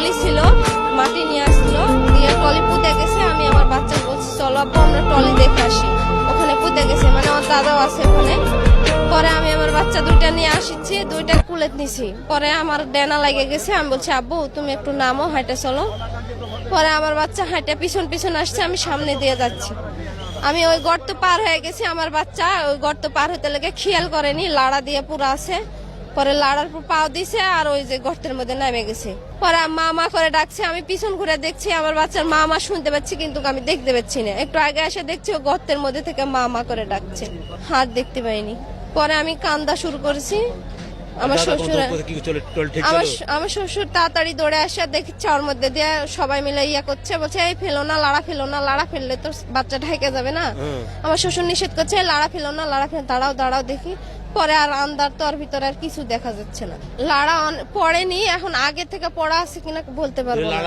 Trolley ছিল, মাটি নিয়ে আসলো, দিয়ে টলি পুঁতে গেছে। আমি আমার বাচ্চা বলছি চলো আব্বু আমরা টলি দেখে আসি, ওখানে পুঁতে গেছে, মানে আমার দাদাও আছে ওখানে। পরে আমি আমার বাচ্চা দুইটা নিয়ে আসছি, দুইটা কুলে নিছি। পরে আমার ডেনা লাগে গেছে, আমি বলছি আব্বু তুমি একটু নামো, হাঁটে চলো। পরে আমার বাচ্চা হাঁটে পিছন পিছন আসছে, আমি সামনে দিয়ে যাচ্ছি। আমি ওই গর্ত পার হয়ে গেছি, আমার বাচ্চা ওই গর্ত পার হতে লেগে খেয়াল করেনি, লাড়া দিয়ে পুরো আছে। পরে লাড়ার পর পাও দিছে আর ওই যে গর্তের মধ্যে নেমে গেছে। পরে মা মা করে ডাকছে, আমি পিছন ঘুরে দেখছি আমার বাচ্চার মা মা শুনতে পাচ্ছি, কিন্তু আমি দেখতে পাচ্ছি না। একটু আগে এসে দেখছি ও গর্তের মধ্যে থেকে মা মা করে ডাকছে, হাত দেখতে পাইনি। পরে আমি কান্দা শুরু করেছি। আমার শ্বশুর আমার শ্বশুর তাড়াতাড়ি দৌড়ে আসে, দেখছে ওর মধ্যে দিয়ে সবাই মিলে ইয়া করছে, বলছে এই ফেলো না, লাড়া ফেলো না, লাড়া ফেললে তো বাচ্চা ঢেকে যাবে না। আমার শ্বশুর নিষেধ করছে লাড়া ফেলো না, লাড়া ফেলো, দাঁড়াও দাঁড়াও দেখি। পরে আর আন্দার তো আর ভিতরে আর কিছু দেখা যাচ্ছে না, লাড়া পড়েনি। এখন আগে থেকে পড়া আছে কিনা বলতে পারবো না।